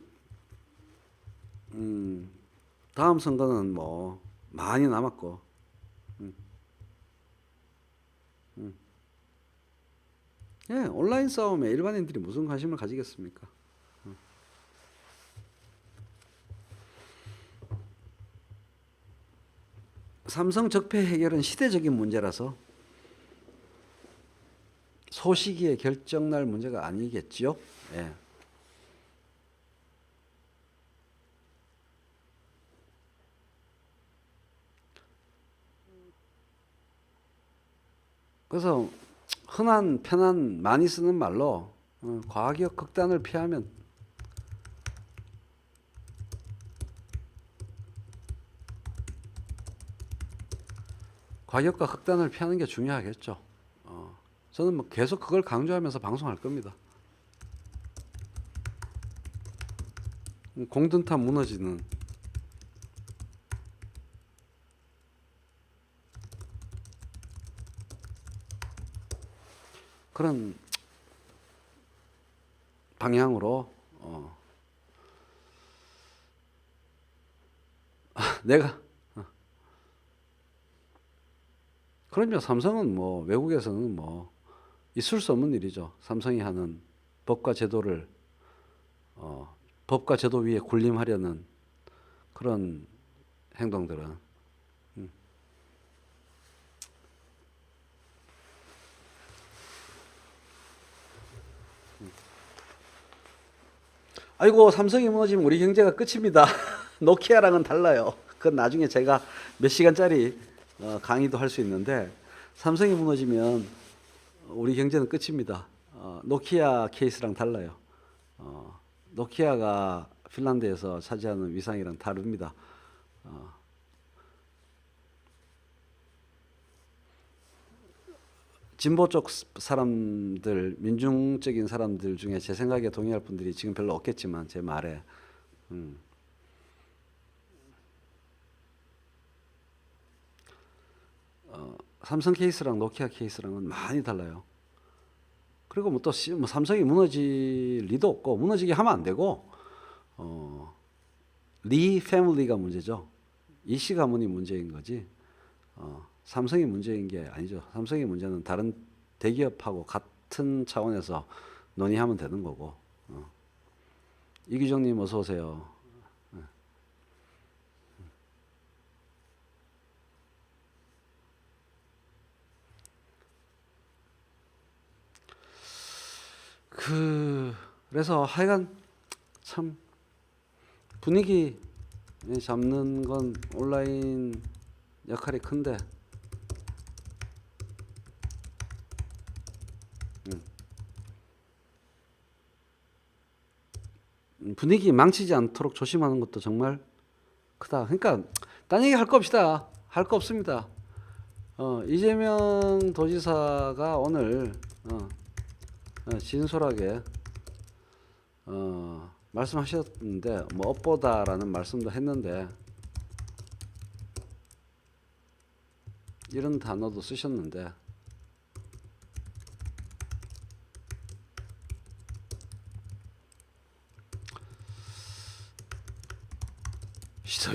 다음 선거는 뭐 많이 남았고 예, 온라인 싸움에 일반인들이 무슨 관심을 가지겠습니까? 삼성 적폐 해결은 시대적인 문제라서 소시기에 결정날 문제가 아니겠지요. 예. 그래서 흔한 편한 많이 쓰는 말로 과격 극단을 피하면 과격과 극단을 피하는 게 중요하겠죠. 저는 뭐 계속 그걸 강조하면서 방송할 겁니다. 공든탑 무너지는 그런 방향으로 내가 그럼요. 삼성은 뭐 외국에서는 뭐 있을 수 없는 일이죠. 삼성이 하는 법과 제도를 법과 제도 위에 군림하려는 그런 행동들은 아이고 삼성이 무너지면 우리 경제가 끝입니다. 노키아랑은 달라요. 그건 나중에 제가 몇 시간짜리 강의도 할 수 있는데 삼성이 무너지면 우리 경제는 끝입니다. 노키아 케이스랑 달라요. 노키아가 핀란드에서 차지하는 위상이랑 다릅니다. 진보 쪽 사람들, 민중적인 사람들 중에 제 생각에 동의할 분들이 지금 별로 없겠지만 제 말에 삼성 케이스랑 노키아 케이스랑은 많이 달라요. 그리고 뭐 또 뭐 삼성이 무너질 리도 없고 무너지게 하면 안 되고 리 패밀리가 문제죠. 이씨 가문이 문제인 거지. 삼성이 문제인 게 아니죠. 삼성의 문제는 다른 대기업하고 같은 차원에서 논의하면 되는 거고. 이규정님 어서 오세요. 그래서 하여간 참 분위기 잡는 건 온라인 역할이 큰데 분위기 망치지 않도록 조심하는 것도 정말 크다. 그러니까 딴 얘기 할 거 없시다. 할 거 없습니다. 이재명 도지사가 오늘 진솔하게 말씀하셨는데 뭐 업보다라는 말씀도 했는데 이런 단어도 쓰셨는데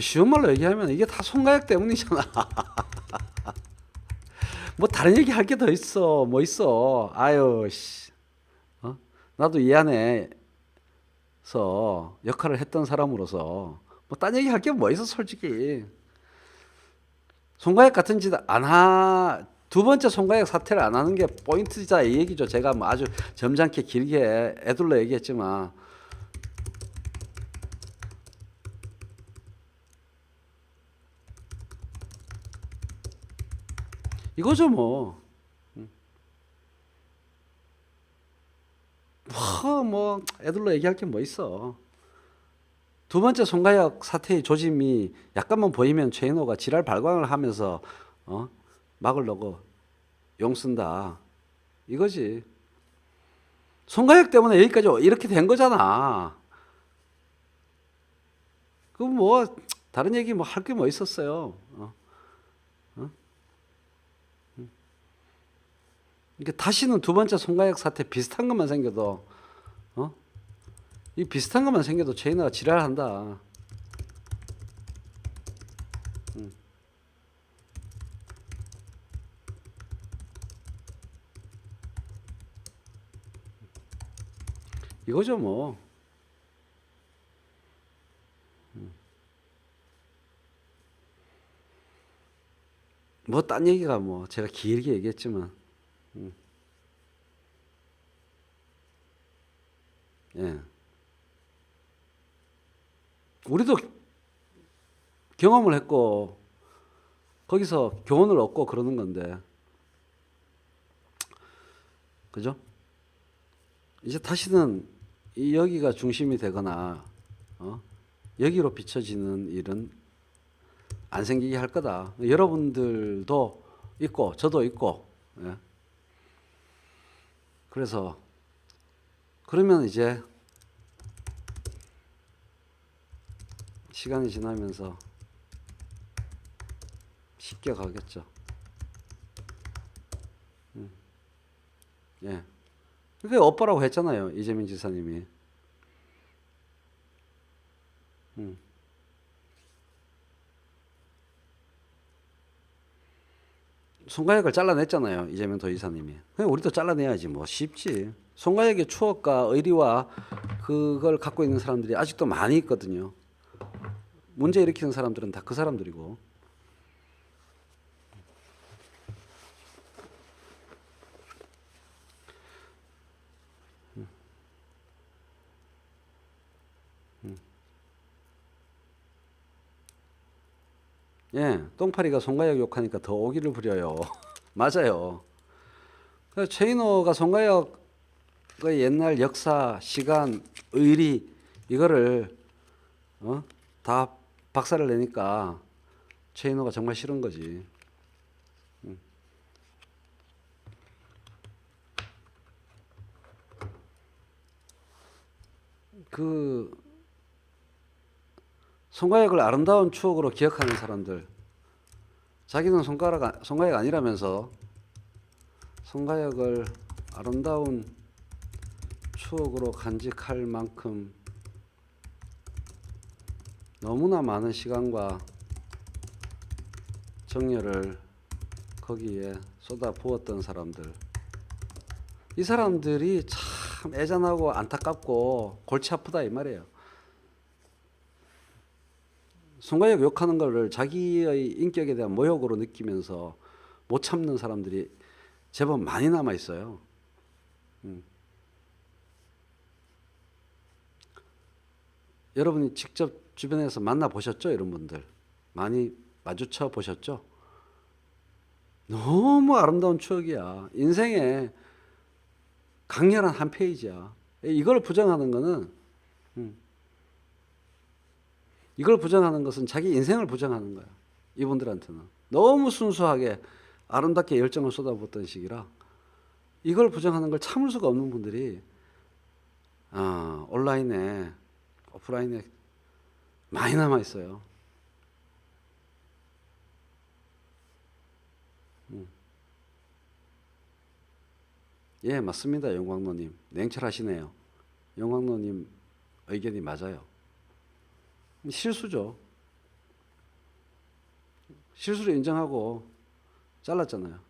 쉬운 말로 얘기하면 이게 다 송가혁 때문이잖아. 뭐 다른 얘기 할 게 더 있어. 뭐 있어. 아유 씨. 나도 이 안에서 역할을 했던 사람으로서 뭐 딴 얘기 할 게 뭐 있어 솔직히. 송가혁 같은 짓 안 두 번째 송가혁 사퇴를 안 하는 게 포인트자 이 얘기죠. 제가 뭐 아주 점잖게 길게 애둘러 얘기했지만 이거죠 뭐. 뭐 애들로 얘기할 게 뭐 있어. 두 번째 송가혁 사태의 조짐이 약간만 보이면 최인호가 지랄 발광을 하면서 막으려고 용 쓴다. 이거지. 송가혁 때문에 여기까지 이렇게 된 거잖아. 그 뭐 다른 얘기 뭐 할 게 뭐 있었어요. 이게 다시는 두 번째 송가혁 사태 비슷한 것만 생겨도 이 비슷한 것만 생겨도 최인호가 지랄한다. 이거죠 뭐. 뭐 딴 얘기가 뭐 제가 길게 얘기했지만 예. 우리도 경험을 했고 거기서 교훈을 얻고 그러는 건데 그죠? 이제 다시는 여기가 중심이 되거나 여기로 비춰지는 일은 안 생기게 할 거다. 여러분들도 있고 저도 있고 예. 그래서 그러면 이제 시간이 지나면서 쉽게 가겠죠. 예. 그게 오빠라고 했잖아요. 이재명 지사님이. 송가혁을 잘라냈잖아요. 이재명 도지사님이. 그냥 우리도 잘라내야지 뭐 쉽지. 송가혁의 추억과 의리와 그걸 갖고 있는 사람들이 아직도 많이 있거든요. 문제 일으키는 사람들은 다 그 사람들이고. 예, 똥파리가 송가혁 욕하니까 더 오기를 부려요. 맞아요. 그래서 최인호가 송가혁의 옛날 역사, 시간, 의리 이거를 다 박살을 내니까 최인호가 정말 싫은 거지. 그 송가혁을 아름다운 추억으로 기억하는 사람들, 자기는 송가혁 아니라면서 송가혁을 아름다운 추억으로 간직할 만큼 너무나 많은 시간과 정열을 거기에 쏟아 부었던 사람들, 이 사람들이 참 애잔하고 안타깝고 골치 아프다 이 말이에요. 송가혁 욕하는 거를 자기의 인격에 대한 모욕으로 느끼면서 못 참는 사람들이 제법 많이 남아 있어요. 여러분이 직접 주변에서 만나 보셨죠? 이런 분들 많이 마주쳐 보셨죠? 너무 아름다운 추억이야. 인생의 강렬한 한 페이지야. 이걸 부정하는 거는 이걸 부정하는 것은 자기 인생을 부정하는 거야. 이분들한테는 너무 순수하게 아름답게 열정을 쏟아붓던 시기라 이걸 부정하는 걸 참을 수가 없는 분들이 온라인에 오프라인에 많이 남아 있어요. 예, 맞습니다. 영광로님 냉철하시네요. 영광로님 의견이 맞아요. 실수죠. 실수를 인정하고 잘랐잖아요.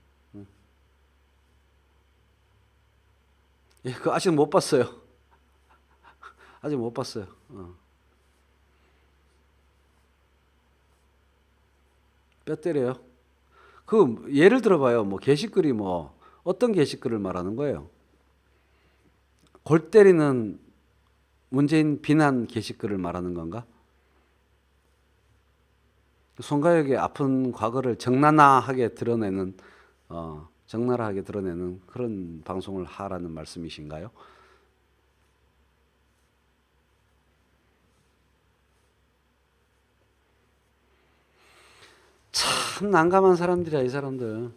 예, 그 아직 못 봤어요. 아직 못 봤어요. 뼈 때려요. 그 예를 들어봐요. 뭐 게시글이 뭐 어떤 게시글을 말하는 거예요? 골 때리는 문재인 비난 게시글을 말하는 건가? 송가혁의 아픈 과거를 적나라하게 드러내는 적나라하게 드러내는 그런 방송을 하라는 말씀이신가요? 참 난감한 사람들이야, 이 사람들.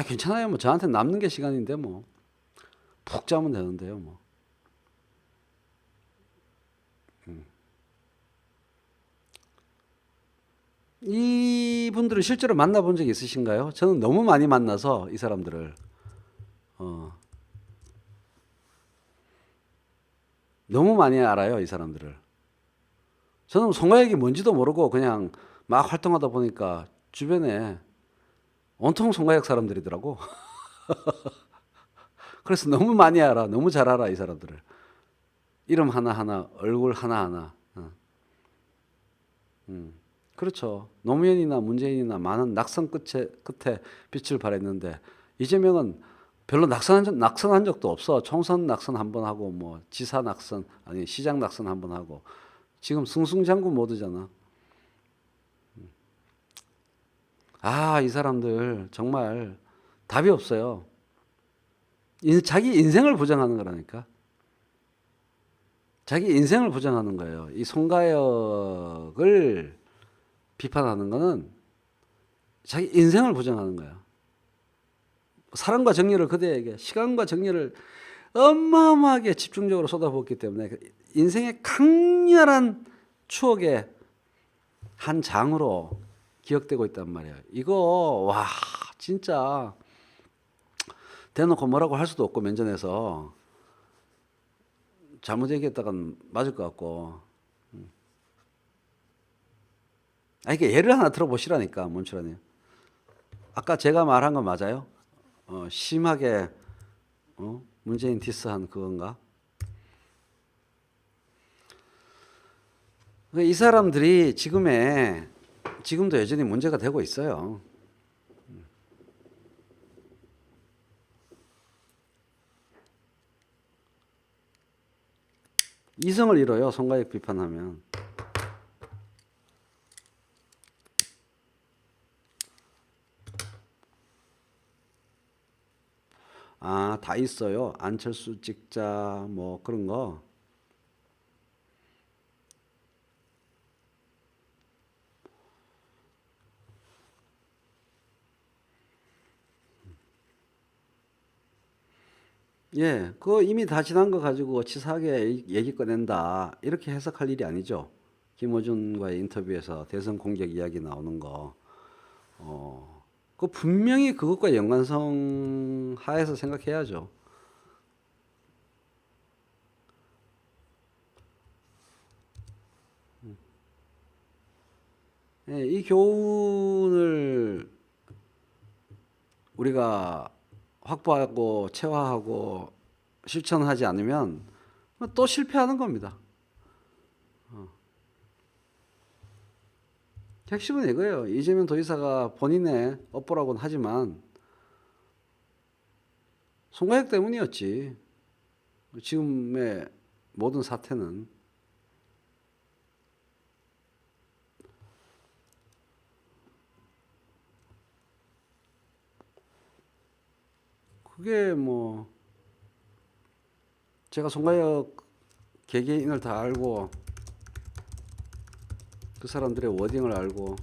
괜찮아요. 뭐 저한테 남는 게 시간인데 뭐 푹 자면 되는데요, 뭐. 이분들을 실제로 만나본 적 있으신가요? 저는 너무 많이 만나서 이 사람들을 너무 많이 알아요, 이 사람들을. 저는 송가혁이 뭔지도 모르고 그냥 막 활동하다 보니까 주변에 온통 송가혁 사람들이더라고. 그래서 너무 많이 알아, 너무 잘 알아 이 사람들을. 이름 하나하나, 얼굴 하나하나. 그렇죠. 노무현이나 문재인이나 많은 낙선 끝에 빛을 발했는데 이재명은 별로 낙선한 적도 없어. 총선 낙선 한 번 하고 뭐 지사 낙선 아니 시장 낙선 한 번 하고 지금 승승장구 모드잖아. 이 사람들 정말 답이 없어요. 자기 인생을 부정하는 거라니까. 자기 인생을 부정하는 거예요. 이 송가혁을 비판하는 거는 자기 인생을 부정하는 거야. 사랑과 정열을 그대에게 시간과 정열을 어마어마하게 집중적으로 쏟아부었기 때문에 인생의 강렬한 추억의 한 장으로 기억되고 있단 말이에요. 이거 와 진짜 대놓고 뭐라고 할 수도 없고 면전에서 잘못 얘기했다간 맞을 것 같고. 이게 예를 하나 들어보시라니까 문출아님. 아까 제가 말한 거 맞아요? 심하게 문재인 디스한 그건가? 이 사람들이 지금도 여전히 문제가 되고 있어요. 이성을 잃어요. 송가혁 비판하면. 다 있어요. 안철수 찍자 뭐 그런 거. 예, 그거 이미 다 지난 거 가지고 치사하게 얘기 꺼낸다. 이렇게 해석할 일이 아니죠. 김어준과의 인터뷰에서 대선 공격 이야기 나오는 거. 그 분명히 그것과 연관성 하에서 생각해야죠. 예, 이 교훈을 우리가 확보하고 체화하고 실천하지 않으면 또 실패하는 겁니다. 핵심은 이거예요. 이재명 도지사가 본인의 업보라고는 하지만 송가혁 때문이었지. 지금의 모든 사태는 그게 뭐 제가 송가혁 개개인을 다 알고 그 사람들의 워딩을 알고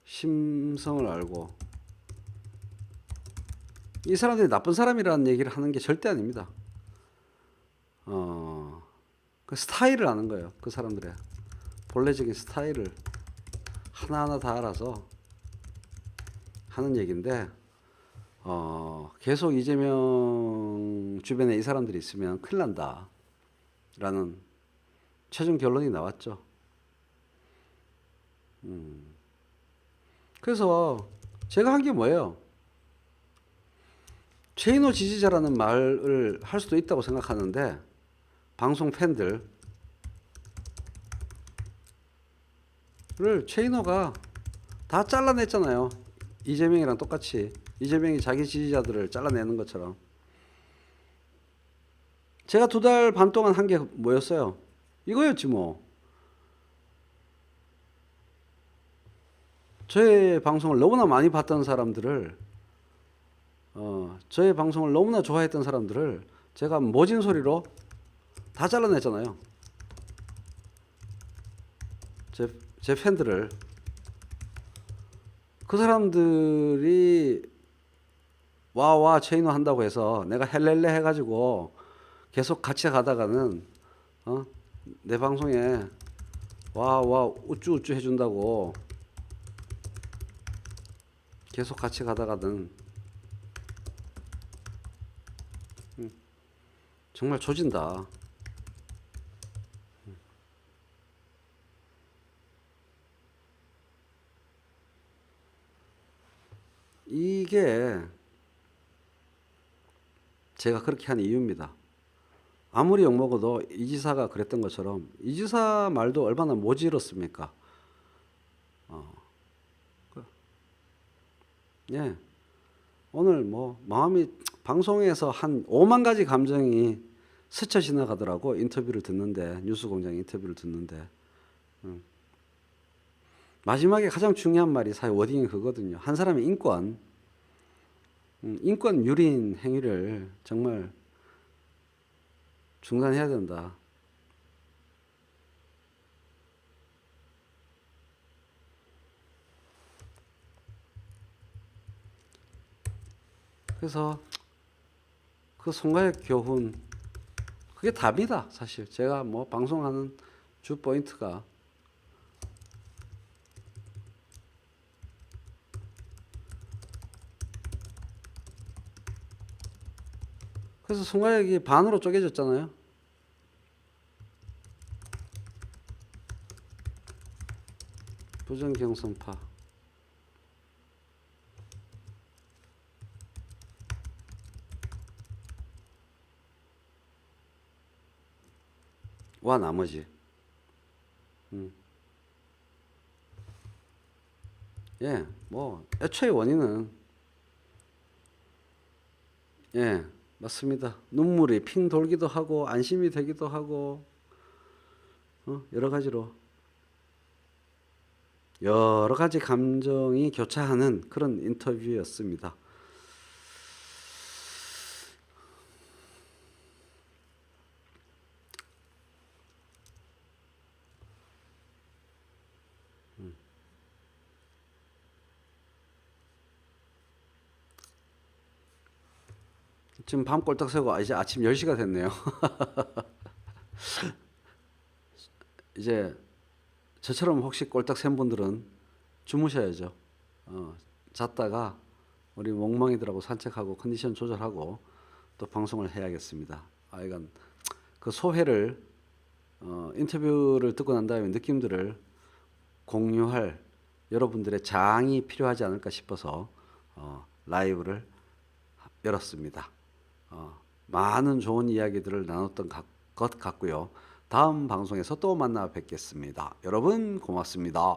심성을 알고 이 사람들이 나쁜 사람이라는 얘기를 하는 게 절대 아닙니다. 그 스타일을 아는 거예요. 그 사람들의 본래적인 스타일을 하나하나 다 알아서 하는 얘기인데 계속 이재명 주변에 이 사람들이 있으면 큰일 난다 라는 최종 결론이 나왔죠. 그래서 제가 한 게 뭐예요? 최인호 지지자라는 말을 할 수도 있다고 생각하는데 방송 팬들을 최인호가 다 잘라냈잖아요. 이재명이랑 똑같이 이재명이 자기 지지자들을 잘라내는 것처럼. 제가 2달 반 동안 한 게 뭐였어요? 이거였지 뭐. 저의 방송을 너무나 많이 봤던 사람들을 저의 방송을 너무나 좋아했던 사람들을 제가 모진 소리로 다 잘라냈잖아요. 제 팬들을. 그 사람들이 와와 체인호 한다고 해서 내가 헬렐레 해가지고 계속 같이 가다가는 내 방송에 와와 우쭈우쭈 해준다고 계속 같이 가다가는 정말 조진다. 이게 제가 그렇게 한 이유입니다. 아무리 욕먹어도 이 지사가 그랬던 것처럼 이 지사 말도 얼마나 모질었습니까? 예. 오늘 뭐 마음이 방송에서 한 5만 가지 감정이 스쳐 지나가더라고. 인터뷰를 듣는데 뉴스공장 인터뷰를 듣는데 마지막에 가장 중요한 말이 사실 워딩이 그거거든요. 한 사람의 인권 유린 행위를 정말 중단해야 된다. 그래서 그 송가혁 교훈 그게 답이다. 사실 제가 뭐 방송하는 주 포인트가 그래서 송가혁이 반으로 쪼개졌잖아요. 부정경선파. 와 나머지. 예, 뭐 애초의 원인은 예, 맞습니다. 눈물이 핑 돌기도 하고 안심이 되기도 하고 여러 가지로 여러 가지 감정이 교차하는 그런 인터뷰였습니다. 지금 밤 꼴딱 새고 이제 아침 10시가 됐네요. 이제 저처럼 혹시 꼴딱 샌 분들은 주무셔야죠. 잤다가 우리 멍멍이들하고 산책하고 컨디션 조절하고 또 방송을 해야겠습니다. 이건 그 소회를 인터뷰를 듣고 난 다음에 느낌들을 공유할 여러분들의 장이 필요하지 않을까 싶어서 라이브를 열었습니다. 많은 좋은 이야기들을 나눴던 것 같고요. 다음 방송에서 또 만나 뵙겠습니다. 여러분 고맙습니다.